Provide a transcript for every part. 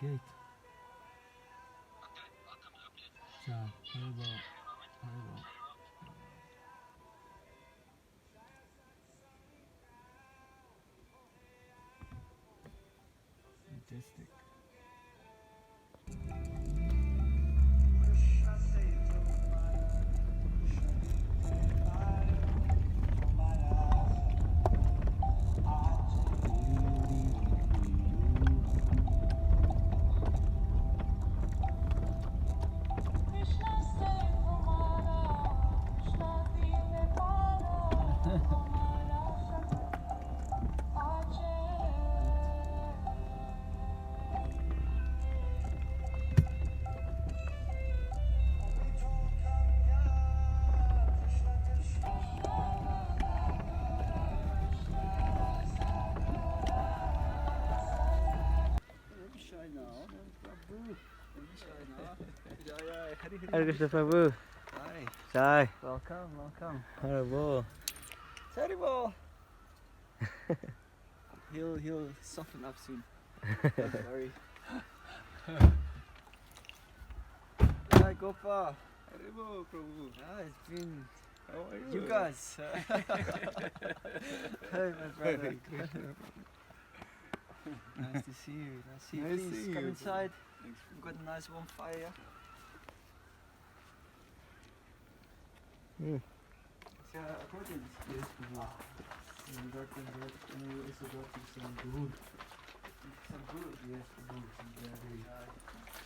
gate. Ciao, Haribo. Haribo. Fantastic. Hare Krishna Prabhu. Hi. Jai. Welcome, welcome. Haribo. Terrible. He'll soften up soon. Don't worry. Hi Gopa. Haribo, Prabhu. It's been How are you guys. Hey my brother. Nice to see you. Nice to see you. Nice Please seeing come you, inside. Thanks. We've got a nice warm fire. Mm. Ja, accordance. Yes, Prabhu. And you also got some good. Some good. Yes, Prabhu. Very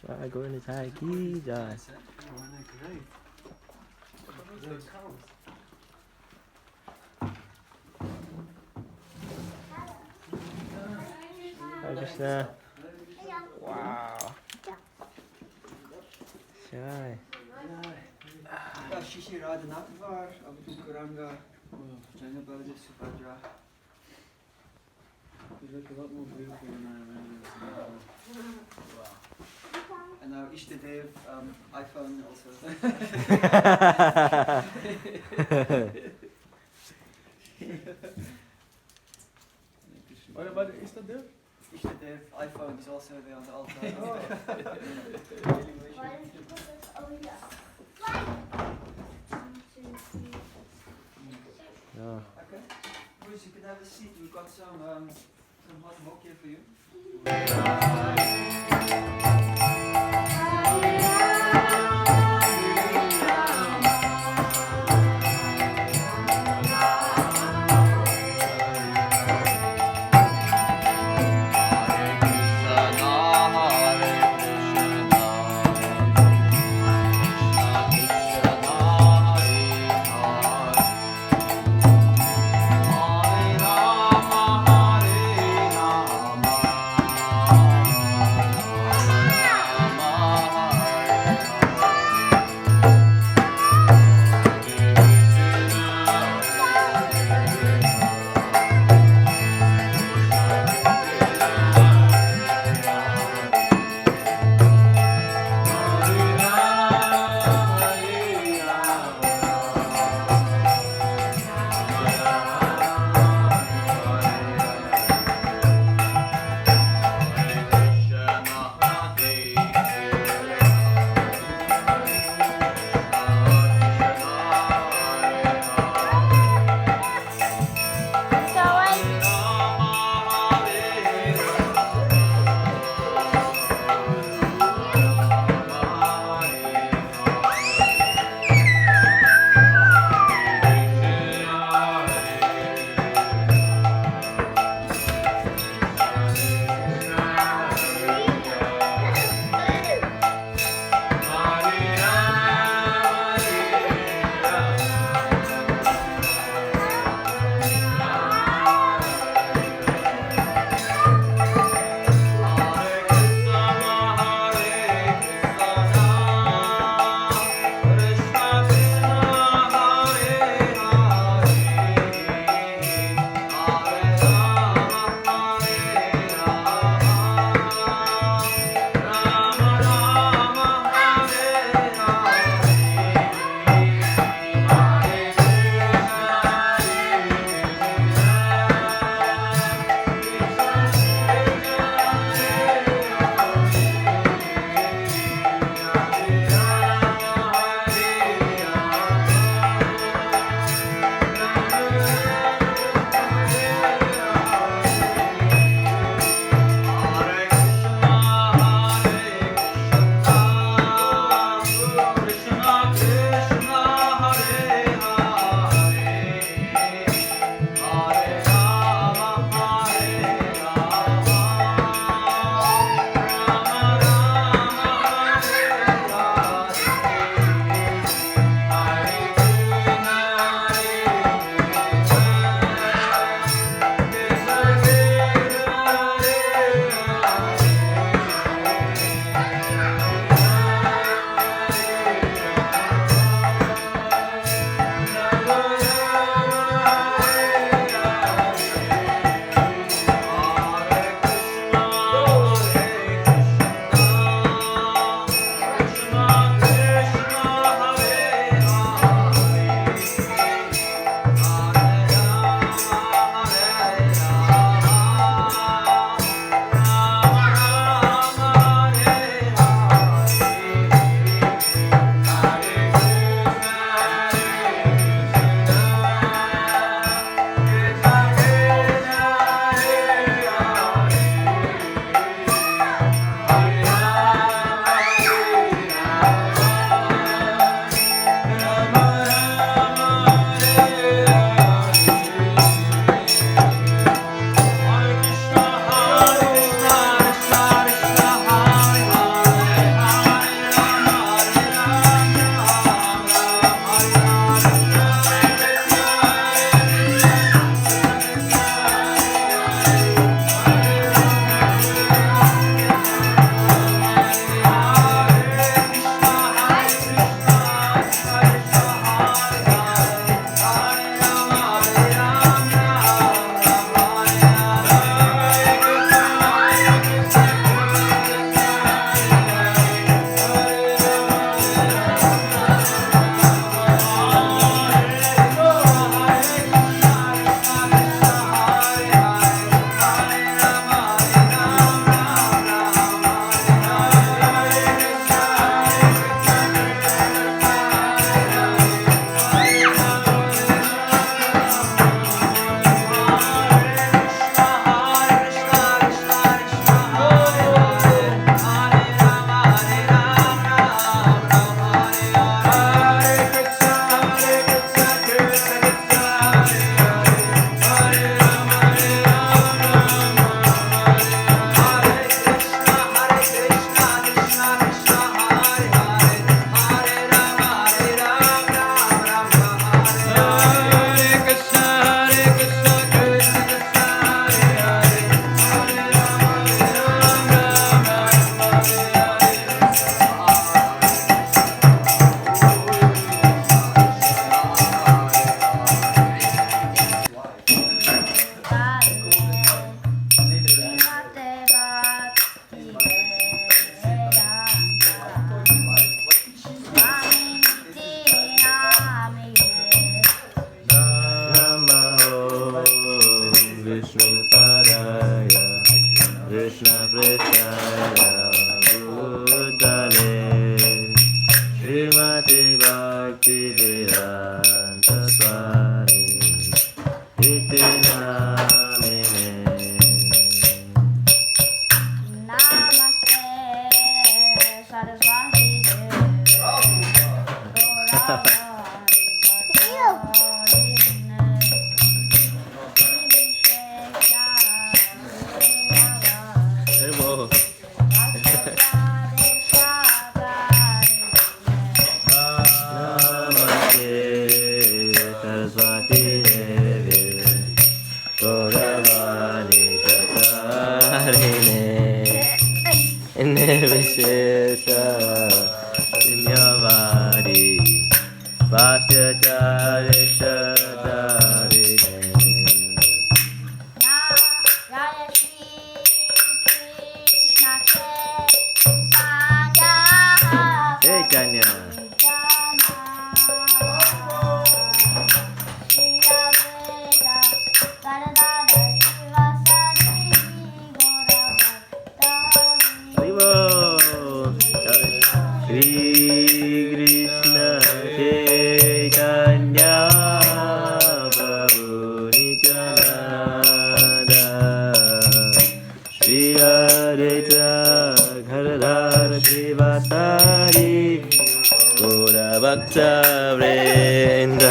Jai Govinda Jai Ki Jai. Nice, eh? great. Those cows. Hare Krishna. Wow. Jai. Ja, Shishi Radhanath var, Abdu Kuranga, Janabali Subhadra. You look a lot more beautiful than I remember. And now Ishtadev, iPhone also. What about Ishtadev? Ishtadev, iPhone is also there on the altar. Why did you put this over here? Ja. Okay. Bruce, you can have a seat. We've got some hot milk here for you. Hare Rama, Hare Rama, Saraswati Devi Gauravani Chakarine Nirvishesha Sinyavadi Vasya Charisha Dharine Jaya Shri Krishna Chaitanya Hey Chanya Haribo Shri Krishna Chaitanya Prabhu Nityananda Shri Advaita Gadadhar Srivasari Gaura Bhakta Vrinda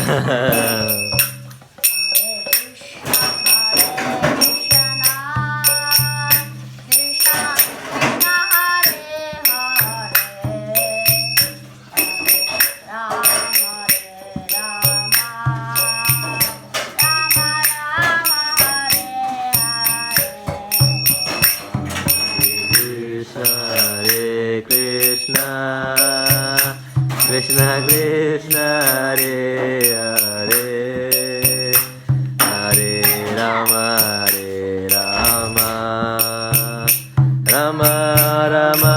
Hare Krishna, Krishna Krishna, Hare Hare, Hare Rama, Hare Rama, Rama Rama,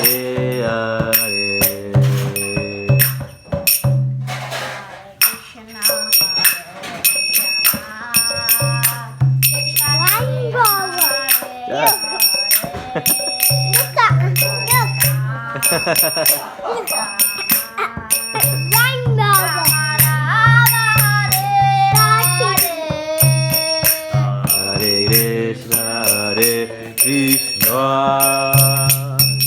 Hare Hare. Hare Krishna, Hare Krishna,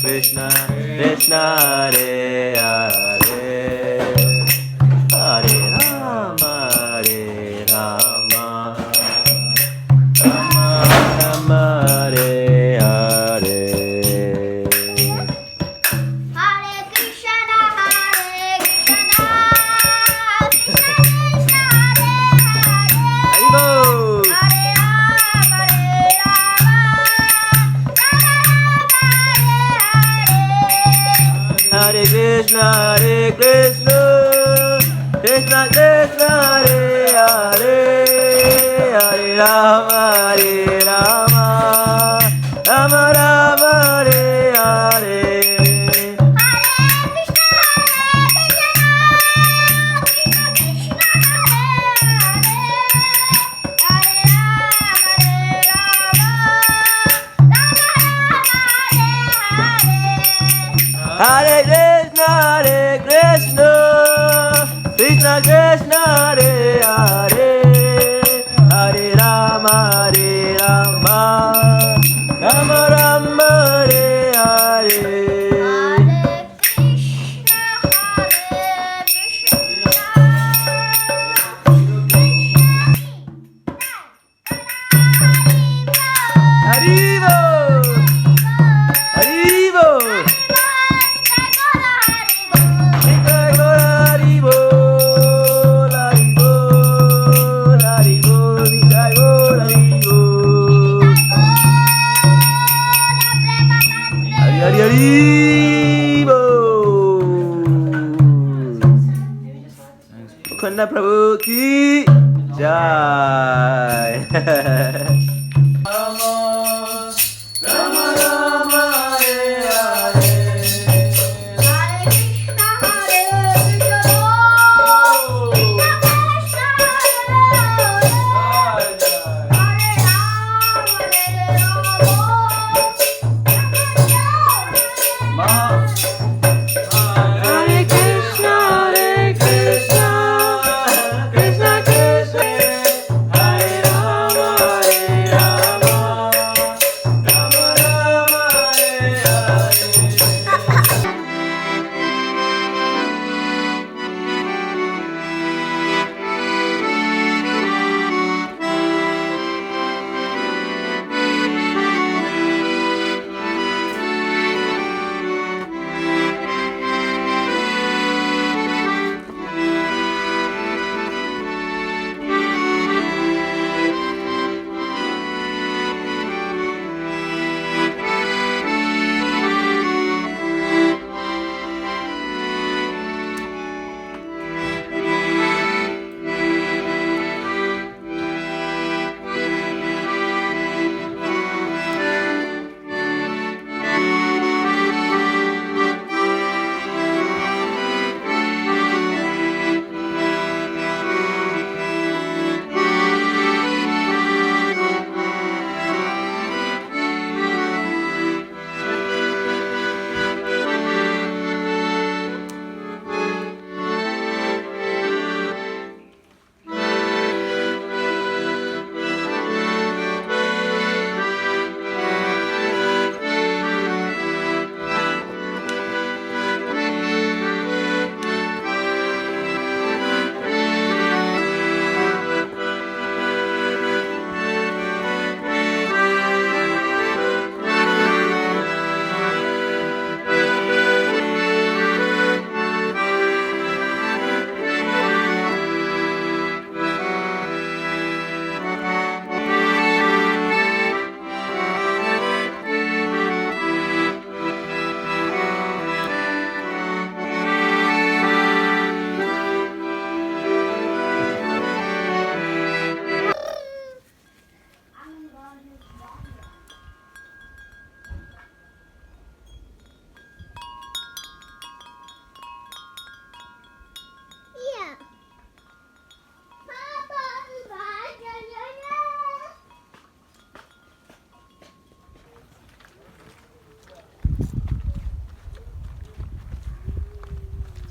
Krishna Krishna, Hare Hare, Hare Rama, Hare Rama, Rama Rama, Hare Hare. Hare Krishna, Hare Krishna, Krishna Krishna, Hare Hare, Hare Rama, Hare Rama, Rama Rama, Hare Hare. Hare Krishna, Hare Krishna, Krishna Krishna, Hare Hare, Hare Rama, Hare Rama, Rama Rama, Hare Hare. Haribo, Haribo. Haribo. Krishna Prabhu ki jai. Rama Rama, Hare Hare. Hare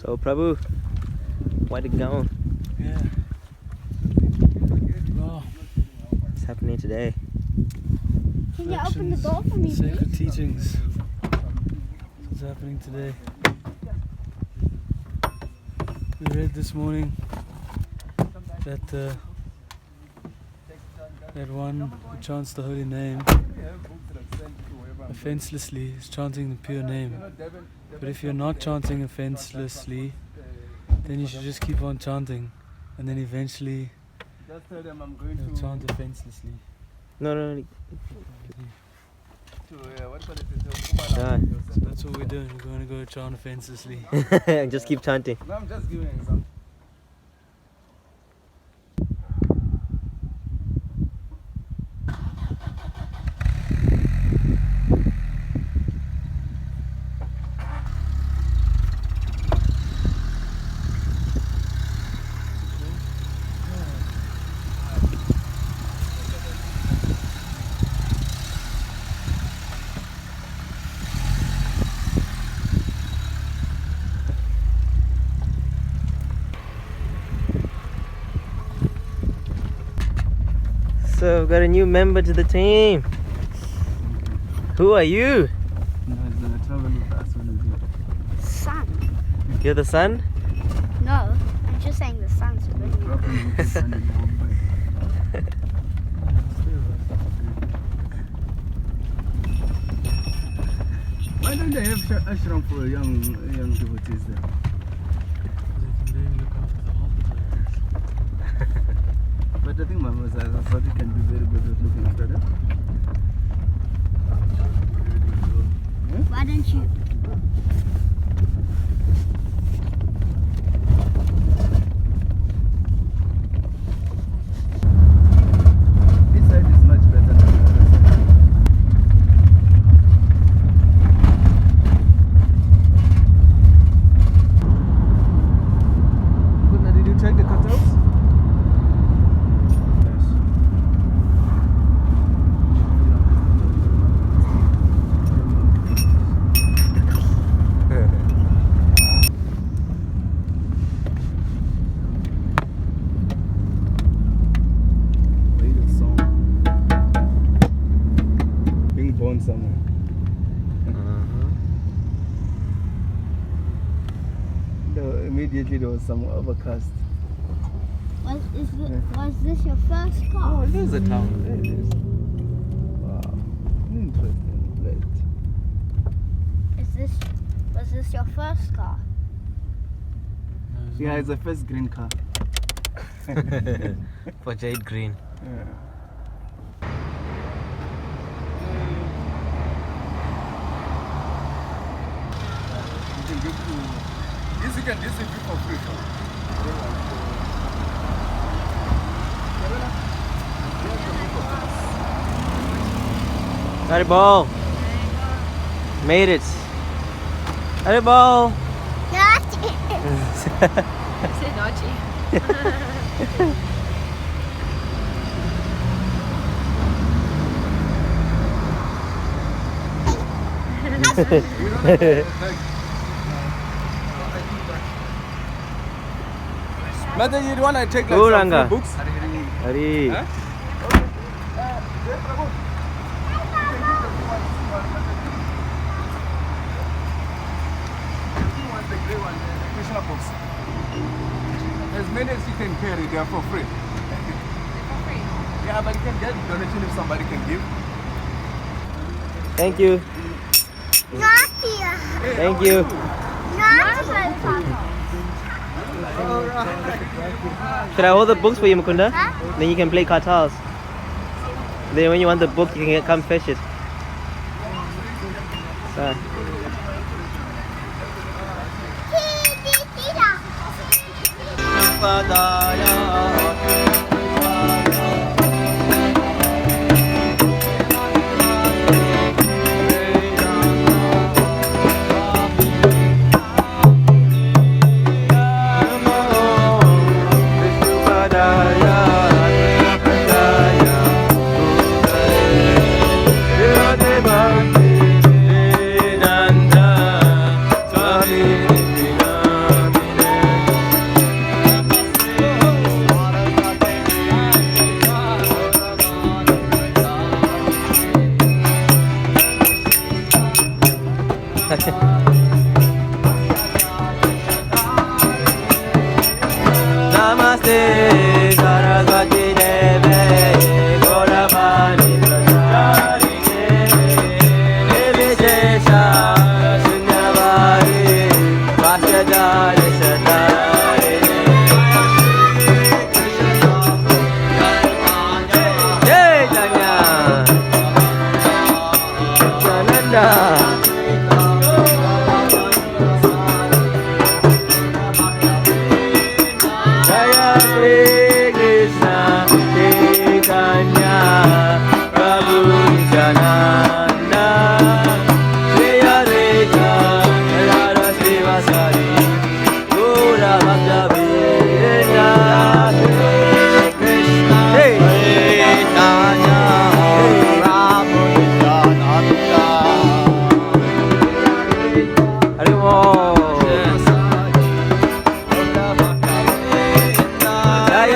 So Prabhu, why the go? Yeah. Wow. What's happening today? Can you open the door for me, Sacred please? teachings. What's happening today? We read this morning that that one who chants the holy name offenselessly is chanting the pure name. But if you're not chanting offenselessly, then you should just keep on chanting, and then eventually you'll chant offenselessly. No. So that's what we're doing. We're going to go chant offenselessly. Just keep chanting. No, I'm just giving an example. So we've got a new member to the team. Who are you? No, he's going to travel with us when Sun. You're the son? No, I'm just saying the sun's brilliant. Why don't they have ashram for young devotees there? But I think Mama Saraswati can be very good at looking after them. Why don't you? This side is much better than the other side. Kuna, did you check the cutouts? Being born somewhere. Immediately there was some overcast. Was this your first car? Oh, there's a town. There it is. Wow. Interesting place. Was this your first car? Yeah, it's the first green car. For Jade Green. Yeah. You can give to this, you can distribute for free. Haribol! Made it! Haribol! Say naughty. Mother, you want to take like Go, some Ranga. free books? Hari! Huh? The grey one, the Krishna books. As many as you can carry, they are for free. For free? Yeah, but you can get donation if somebody can give. Thank you. Naughty. Hey, Thank how you. are Naughty. Should I hold the books for you, Mukunda? Huh? Then you can play cartels. Then when you want the book, you can come fetch it. So.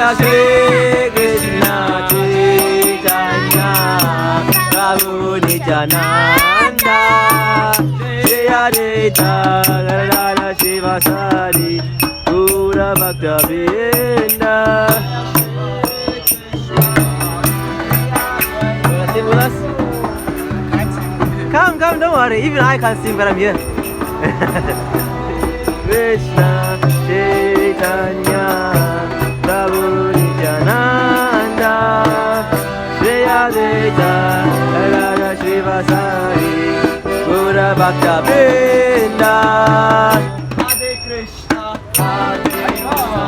Shri Krishna Chaitanya Prabhu Nityananda Shri Advaita Gadadhara Srivasadi Gaura Bhakta Vrinda. Sing with us? Come, don't worry. Even I can't sing, but I'm here. Krishna Chaitanya Prabhu Nityananda Shri Advaita Gadadhara Srivasadi Gaura Bhakta Vrinda. Hare Krishna, Hare Krishna.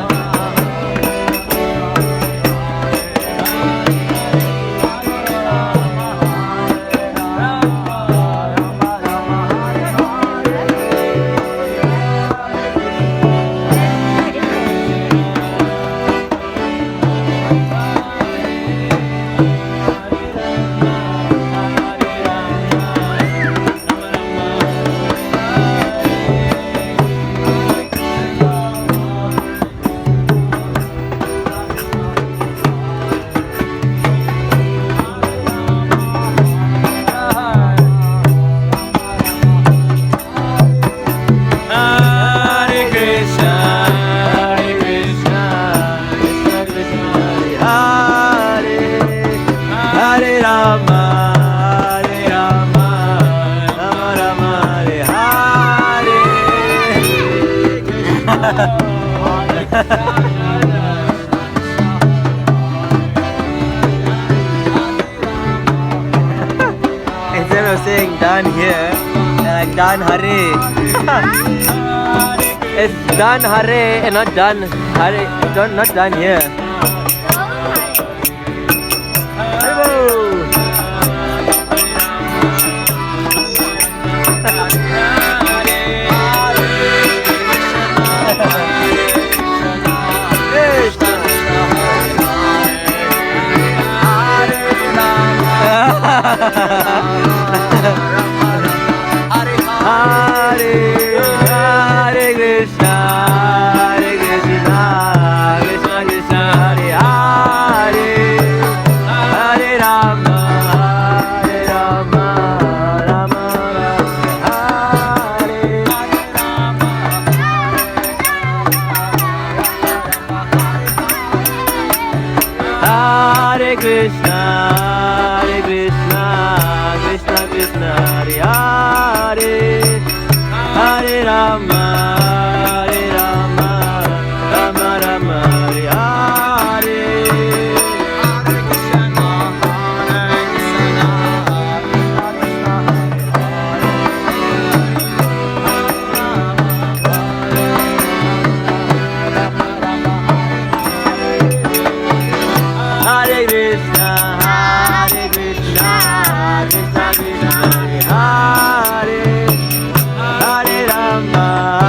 Instead of saying done here, they're like done Hare. It's done Hare and not done Hare. Not done here. Hare Krishna, Hare Krishna, Krishna Krishna, Hare Hare, Hare Rama, Hare Rama, Rama Rama, Hare Krishna, Hare Krishna, Krishna Krishna, Hare Hare, Hare Rama, Hare Rama, Rama Rama, Hare Hare. Hare Krishna, Hare Krishna, Hare Krishna, Hare Krishna, Krishna Krishna, Hare Hare, Hare Rama.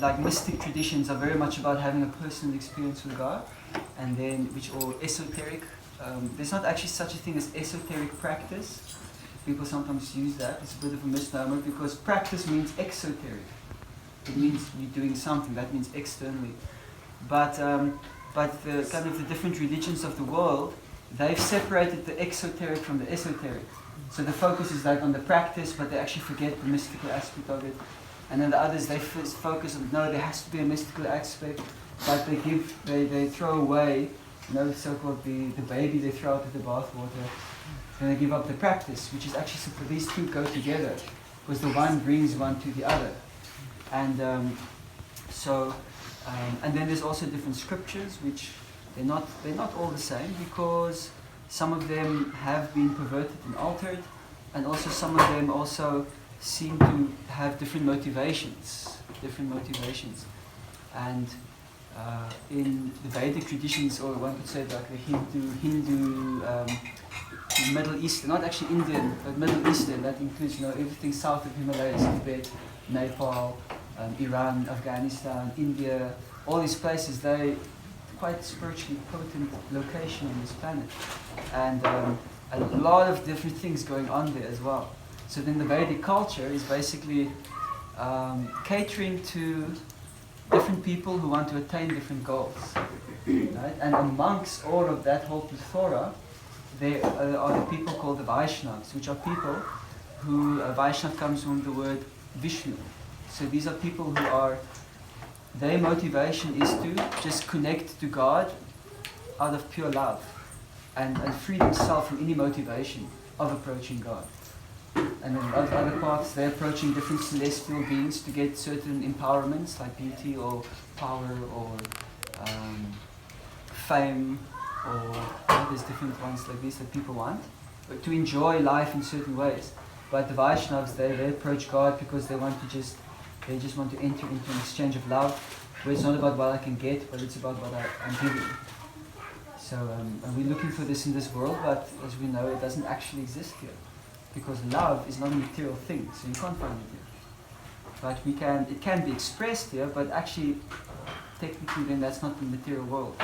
like mystic traditions are very much about having a personal experience with God, and then or esoteric. There's not actually such a thing as esoteric practice. People sometimes use that. It's a bit of a misnomer because practice means exoteric. It means you're doing something. That means externally. But the kind of the different religions of the world, they've separated the exoteric from the esoteric. So the focus is like on the practice, but they actually forget the mystical aspect of it. And then the others, they focus on, no, there has to be a mystical aspect, but they throw away, the so-called the baby they throw out of the bathwater, and they give up the practice, which is actually, these two go together, because the one brings one to the other. And and then there's also different scriptures, which they're not all the same, because some of them have been perverted and altered, and also some of them also seem to have different motivations. And in the Vedic traditions, or one could say like the Hindu, Middle Eastern, not actually Indian, but Middle Eastern, that includes everything south of Himalayas, Tibet, Nepal, Iran, Afghanistan, India, all these places, they're quite spiritually potent location on this planet. And a lot of different things going on there as well. So then the Vedic culture is basically catering to different people who want to attain different goals. Right? And amongst all of that whole plethora, there are the people called the Vaishnavas, which are people who, Vaishnav comes from the word Vishnu. So these are people who are, their motivation is to just connect to God out of pure love and free themselves from any motivation of approaching God. And then other paths, they're approaching different celestial beings to get certain empowerments like beauty or power or fame, or there's different ones like these that people want, but to enjoy life in certain ways. But the Vaishnavas, they approach God because they just want to enter into an exchange of love, where it's not about what I can get, but it's about what I'm giving. So and we're looking for this in this world, but as we know, it doesn't actually exist here. Because love is not a material thing, so you can't find it here. But it can be expressed here, but actually, technically then that's not the material world.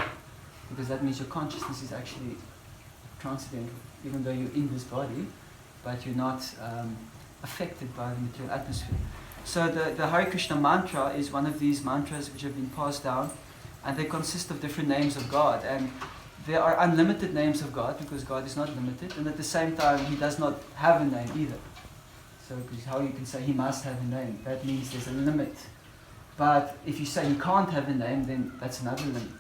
Because that means your consciousness is actually transcendental, even though you're in this body, but you're not affected by the material atmosphere. So the Hare Krishna mantra is one of these mantras which have been passed down, and they consist of different names of God. And there are unlimited names of God, because God is not limited, and at the same time He does not have a name either. So how you can say He must have a name, that means there's a limit. But if you say He can't have a name, then that's another limit.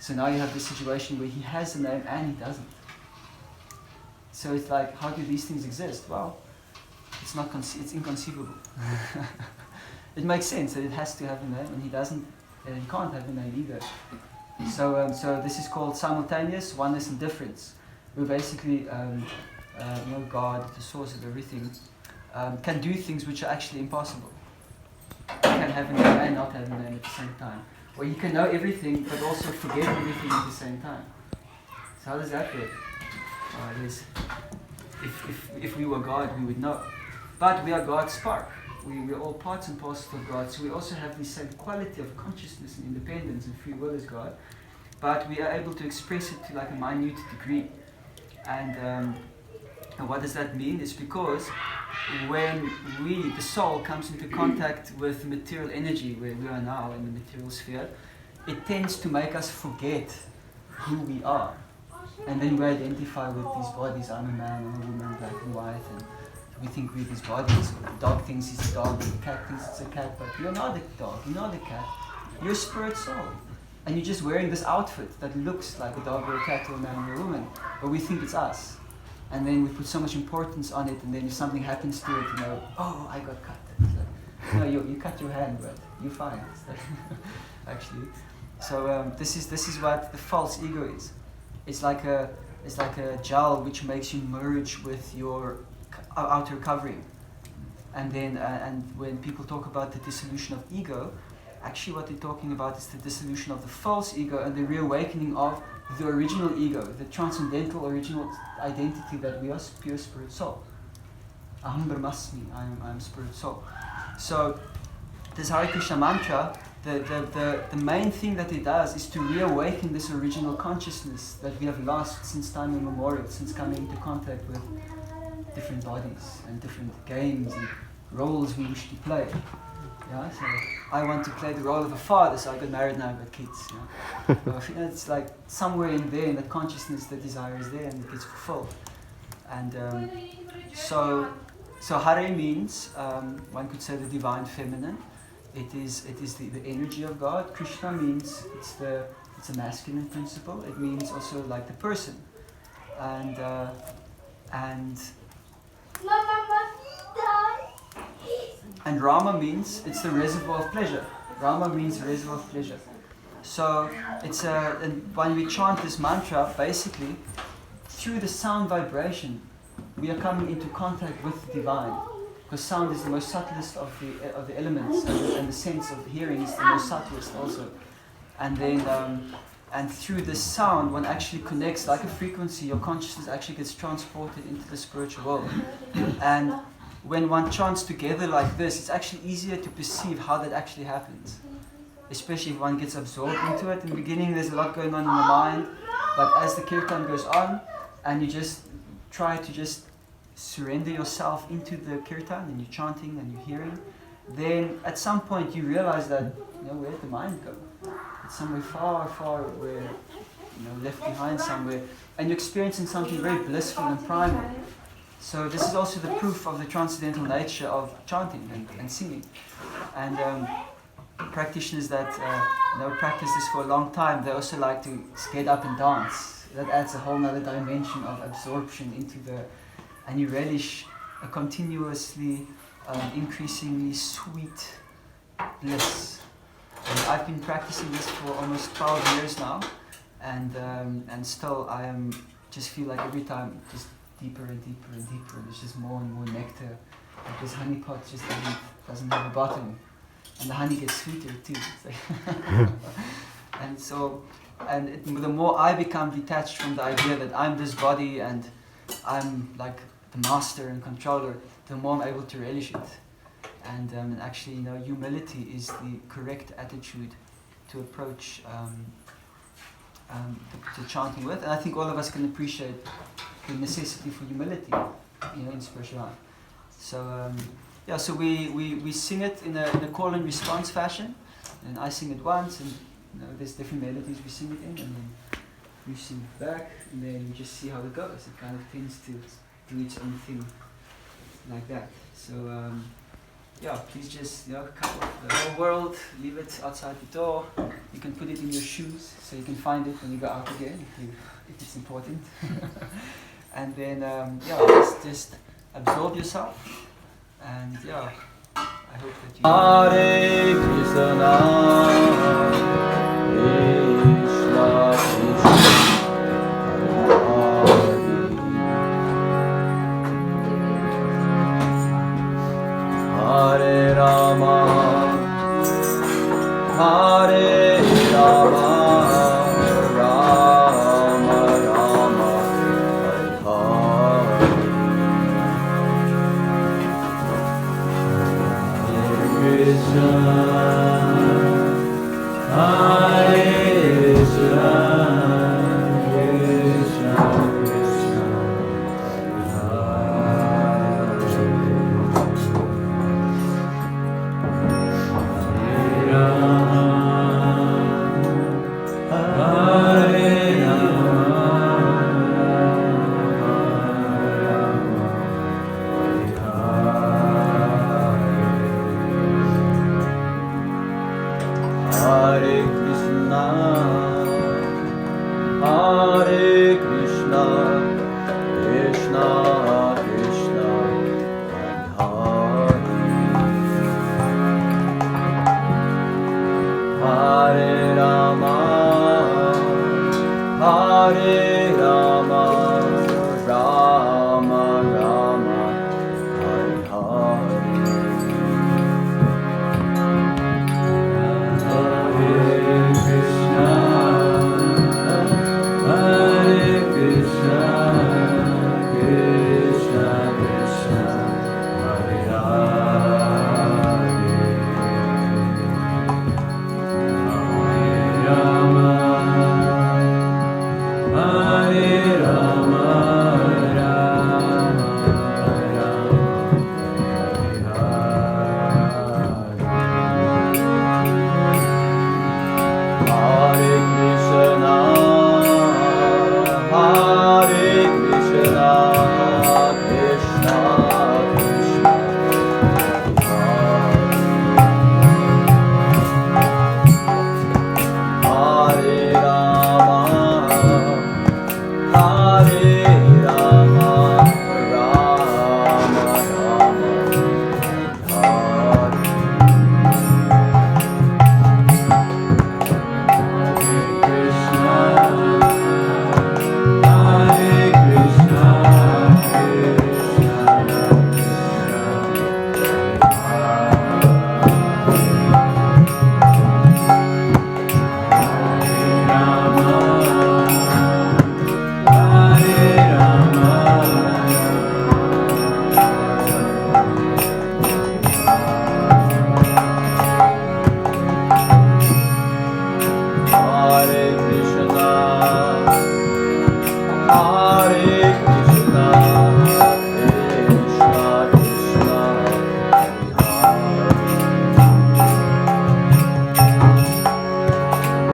So now you have this situation where He has a name and He doesn't. So it's like, how do these things exist? Well, it's inconceivable. It makes sense that it has to have a name, and He doesn't, and He can't have a name either. So this is called simultaneous oneness and difference. Where basically, God, the source of everything, can do things which are actually impossible. He can have a name and not have a name at the same time. Or He can know everything, but also forget everything at the same time. So how does that work? It is, if we were God, we would know. But we are God's spark. We're all parts and parcels of God, so we also have the same quality of consciousness and independence and free will as God, but we are able to express it to like a minute degree. And what does that mean? It's because when the soul comes into contact with material energy, where we are now in the material sphere, it tends to make us forget who we are. And then we identify with these bodies. I'm a man, I'm a woman, black and white, and we think we're these bodies. The dog thinks he's a dog, the cat thinks it's a cat, but you're not a dog, you're not a cat, you're a spirit soul. And you're just wearing this outfit that looks like a dog or a cat or a man or a woman, but we think it's us. And then we put so much importance on it, and then if something happens to it, oh, I got cut. Like, no, you cut your hand, but you're fine. Actually. So this is what the false ego is. It's like a gel which makes you merge with your outer covering. And then and when people talk about the dissolution of ego, actually what they're talking about is the dissolution of the false ego and the reawakening of the original ego, the transcendental original identity that we are pure spirit soul. Aham Brahmasmi, I am spirit soul. So this Hare Krishna mantra, the main thing that it does is to reawaken this original consciousness that we have lost since time immemorial, since coming into contact with different bodies and different games and roles we wish to play. Yeah, so I want to play the role of a father, so I got married now, I've got kids. It's like somewhere in there, in that consciousness, the desire is there and it gets fulfilled. And so Hare means, one could say, the divine feminine. It is the energy of God. Krishna means it's a masculine principle. It means also like the person. And Rama means it's the reservoir of pleasure. Rama means reservoir of pleasure. So and when we chant this mantra, basically, through the sound vibration, we are coming into contact with the divine. Because sound is the most subtlest of the elements, and the sense of hearing is the most subtlest also. And then, and through this sound, one actually connects like a frequency. Your consciousness actually gets transported into the spiritual world. And when one chants together like this, it's actually easier to perceive how that actually happens. Especially if one gets absorbed into it. In the beginning, there's a lot going on in the mind, but as the kirtan goes on, and you just try to just surrender yourself into the kirtan, and you're chanting and you're hearing, then at some point you realize that, where did the mind go? It's somewhere far, far where, left behind somewhere, and you're experiencing something very blissful and primal. So this is also the proof of the transcendental nature of chanting and singing. And practitioners that practice this for a long time, they also like to get up and dance. That adds a whole other dimension of absorption into and you relish a continuously increasingly sweet bliss. And I've been practicing this for almost 12 years now, and still I just feel like every time just deeper and deeper and deeper. There's just more and more nectar. Like this honey pot just doesn't have a bottom, and the honey gets sweeter too. The more I become detached from the idea that I'm this body and I'm like the master and controller, the more I'm able to relish it. And actually, humility is the correct attitude to approach the chanting with. And I think all of us can appreciate the necessity for humility, in spiritual life. So, so we sing it in a call and response fashion. And I sing it once, and there's different melodies we sing it in, and then you sing it back, and then we just see how it goes. It kind of tends to do its own thing like that. So, please just cut off the whole world, leave it outside the door. You can put it in your shoes so you can find it when you go out again if it's important. And then just absorb yourself, and I hope that you Hare Krishna, Krishna Krishna, Hare Rama, Hare Rama. Hare